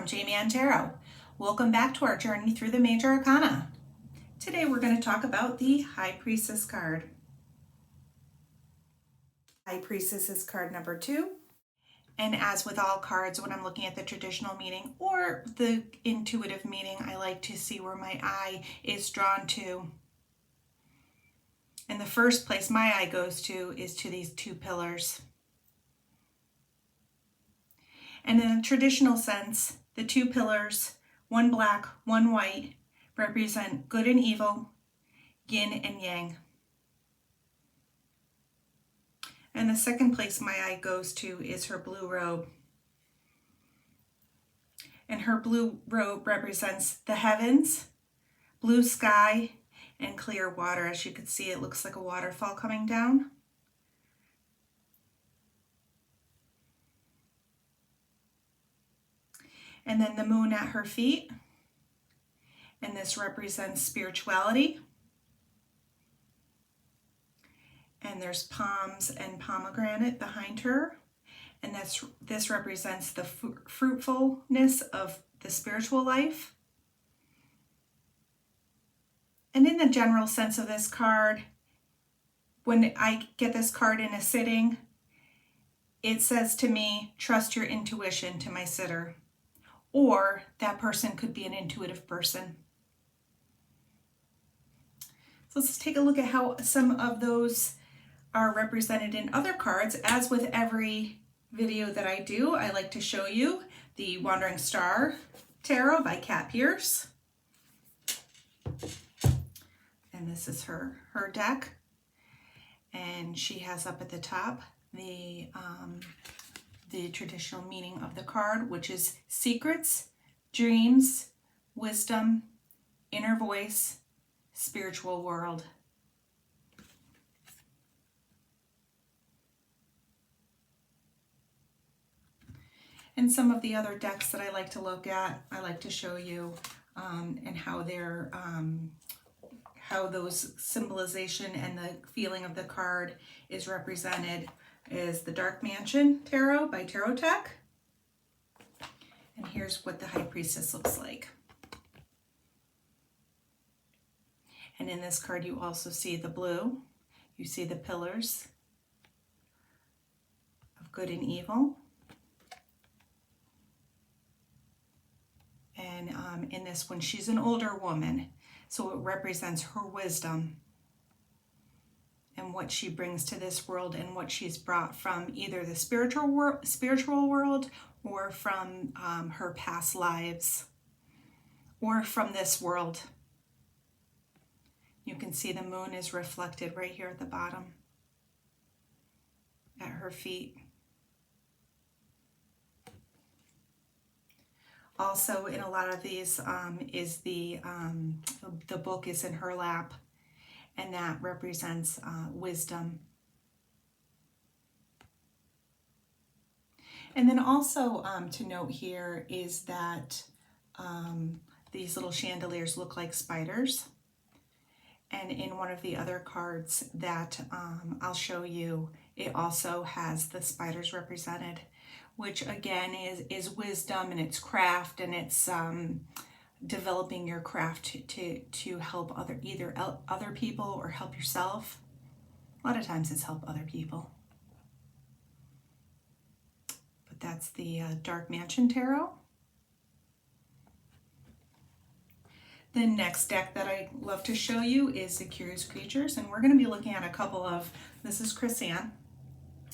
Jamie on Tarot. Welcome back to our journey through the Major Arcana. Today we're going to talk about the High Priestess card. High Priestess is card number 2. And as with all cards, when I'm looking at the traditional meaning or the intuitive meaning, I like to see where my eye is drawn to. And the first place my eye goes to is to these 2 pillars. And in a traditional sense, the 2 pillars, one black, one white, represent good and evil, yin and yang. And the second place my eye goes to is her blue robe. And her blue robe represents the heavens, blue sky, and clear water. As you can see, it looks like a waterfall coming down. And then the moon at her feet. And this represents spirituality. And there's palms and pomegranate behind her. And this represents the fruitfulness of the spiritual life. And in the general sense of this card, when I get this card in a sitting, it says to me, trust your intuition to my sitter. Or that person could be an intuitive person. So let's take a look at how some of those are represented in other cards. As with every video that I do, I like to show you the Wandering Star Tarot by Kat Pierce. And this is her deck. And she has up at the top the traditional meaning of the card, which is secrets, dreams, wisdom, inner voice, spiritual world. And some of the other decks that I like to look at, I like to show you and how they're how those symbolization and the feeling of the card is represented is the Dark Mansion Tarot by Tarot Tech. And here's what the High Priestess looks like. And in this card you also see the blue. You see the pillars of good and evil. And in this one, she's an older woman, so it represents her wisdom and what she brings to this world and what she's brought from either the spiritual world or from her past lives or from this world. You can see the moon is reflected right here at the bottom at her feet. Also, in a lot of these is the book is in her lap, and that represents wisdom. And then also to note here is that these little chandeliers look like spiders. And in one of the other cards that I'll show you, it also has the spiders represented, which again is wisdom and it's craft and it's developing your craft to help either other people or help yourself. A lot of times it's help other people. But that's the Dark Mansion Tarot. The next deck that I love to show you is the Curious Creatures, and we're going to be looking at a couple of, this is Chris Ann,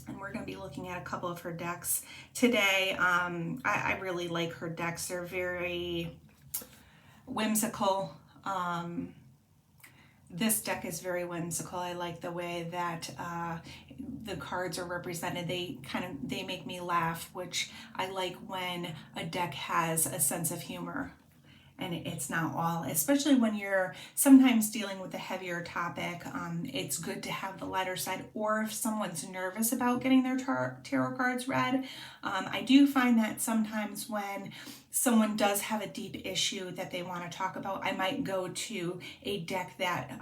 and we're going to be looking at a couple of her decks today. I really like her decks. They're very whimsical. This deck is very whimsical. I like the way that the cards are represented. They make me laugh, which I like when a deck has a sense of humor. And it's not all, especially when you're sometimes dealing with a heavier topic, it's good to have the lighter side, or if someone's nervous about getting their tarot cards read. I do find that sometimes when someone does have a deep issue that they want to talk about, I might go to a deck that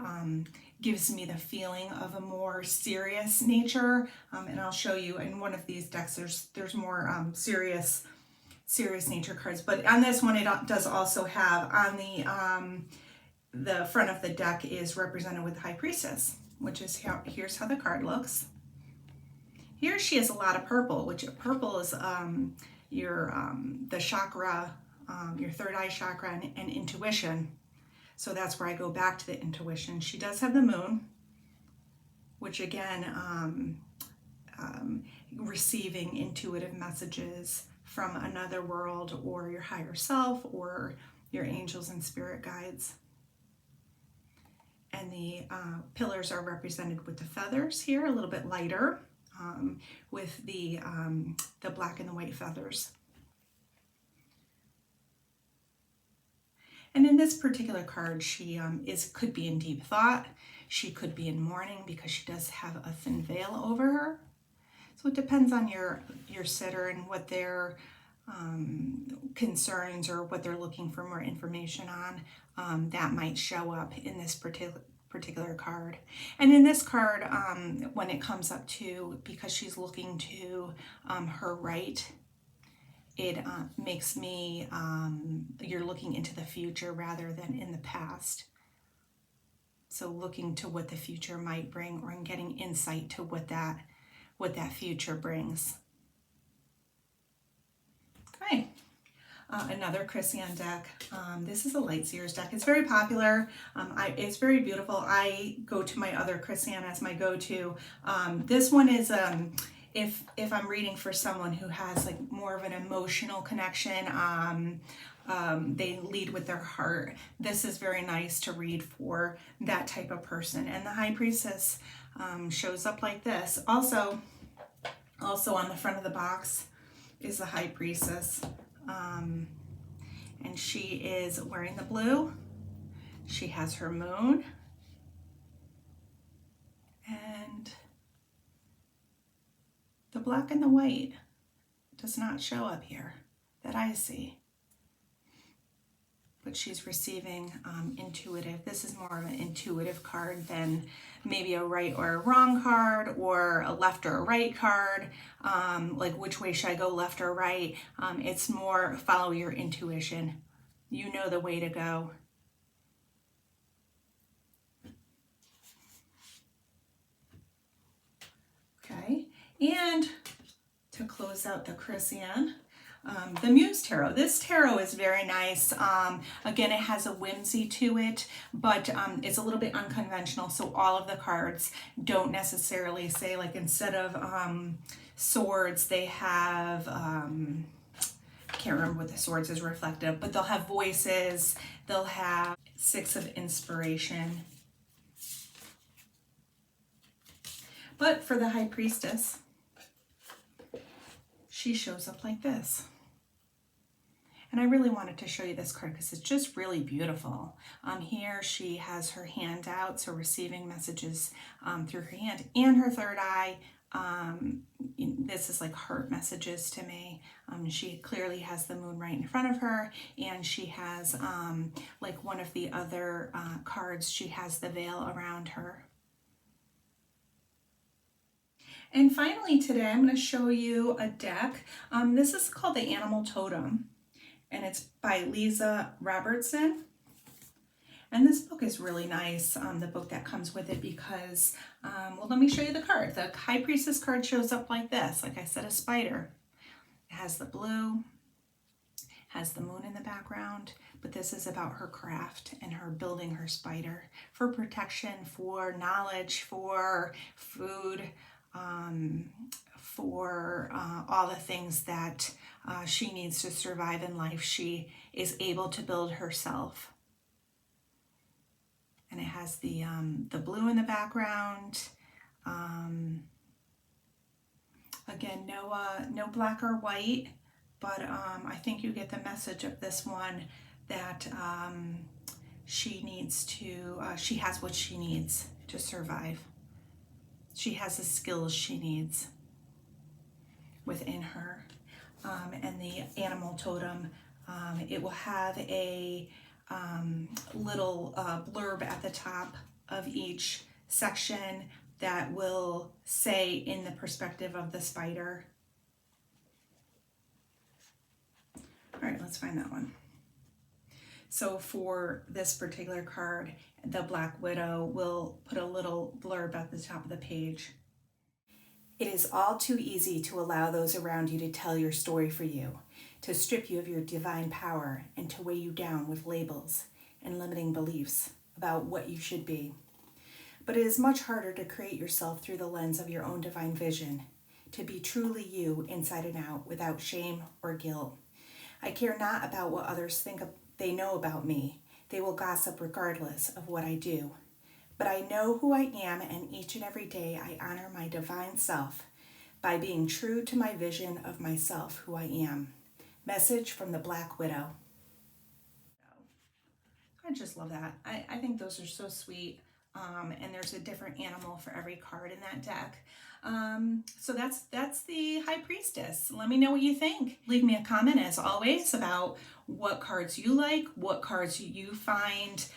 gives me the feeling of a more serious nature, and I'll show you in one of these decks there's more serious serious nature cards. But on this one, it does also have on the front of the deck is represented with High Priestess, which is how, here's how the card looks. Here she has a lot of purple, which purple is the chakra, your third eye chakra and intuition. So that's where I go back to the intuition. She does have the moon, which again, receiving intuitive messages from another world or your higher self or your angels and spirit guides. And the pillars are represented with the feathers here, a little bit lighter, with the black and the white feathers. And in this particular card, she could be in deep thought. She could be in mourning because she does have a thin veil over her. So it depends on your sitter and what their concerns or what they're looking for more information on. That might show up in this particular card. And in this card, when it comes up to, because she's looking to her right, it makes me, you're looking into the future rather than in the past. So looking to what the future might bring, or getting insight to what that future brings. Okay. Another Christian deck. This is a Lightseers deck. It's very popular. It's very beautiful. I go to my other Christian as my go-to. This one is if I'm reading for someone who has like more of an emotional connection, they lead with their heart. This is very nice to read for that type of person. And the High Priestess shows up like this. Also on the front of the box is the High Priestess. And she is wearing the blue. She has her moon. And the black and the white does not show up here that I see. But she's receiving intuitive. This is more of an intuitive card than maybe a right or a wrong card, or a left or a right card. Like which way should I go, left or right? It's more follow your intuition. You know the way to go. Okay, and to close out the Christian, the Muse Tarot. This tarot is very nice. Again, it has a whimsy to it, but it's a little bit unconventional. So all of the cards don't necessarily say, like, instead of swords, they have, can't remember what the swords is reflective, but they'll have voices. They'll have Six of Inspiration. But for the High Priestess, she shows up like this. And I really wanted to show you this card because it's just really beautiful. Here she has her hand out, so receiving messages through her hand and her third eye. This is like heart messages to me. She clearly has the moon right in front of her, and she has, like one of the other cards, she has the veil around her. And finally today, I'm going to show you a deck. This is called the Animal Totem, and it's by Lisa Robertson. And this book is really nice, the book that comes with it, because, well, let me show you the card. The High Priestess card shows up like this. Like I said, a spider. It has the blue, has the moon in the background, but this is about her craft and her building her spider for protection, for knowledge, for food, for all the things that she needs to survive in life. She is able to build herself. And it has the blue in the background. Again, no black or white, but I think you get the message of this one that she needs to, she has what she needs to survive. She has the skills she needs within her. And the Animal Totem, it will have a little blurb at the top of each section that will say in the perspective of the spider. All right, let's find that one. So for this particular card, the Black Widow will put a little blurb at the top of the page. It is all too easy to allow those around you to tell your story for you, to strip you of your divine power, and to weigh you down with labels and limiting beliefs about what you should be. But it is much harder to create yourself through the lens of your own divine vision, to be truly you inside and out without shame or guilt. I care not about what others think they know about me. They will gossip regardless of what I do. But I know who I am, and each and every day I honor my divine self by being true to my vision of myself, who I am. Message from the Black Widow. I just love that. I think those are so sweet. And there's a different animal for every card in that deck. So that's the High Priestess. Let me know what you think. Leave me a comment, as always, about what cards you like, what cards you find,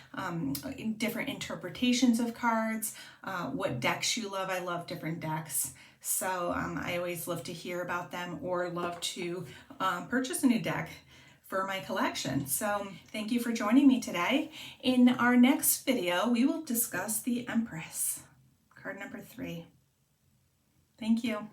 different interpretations of cards, what decks you love. I love different decks. So I always love to hear about them, or love to purchase a new deck for my collection. So thank you for joining me today. In our next video, we will discuss the Empress, card number 3. Thank you.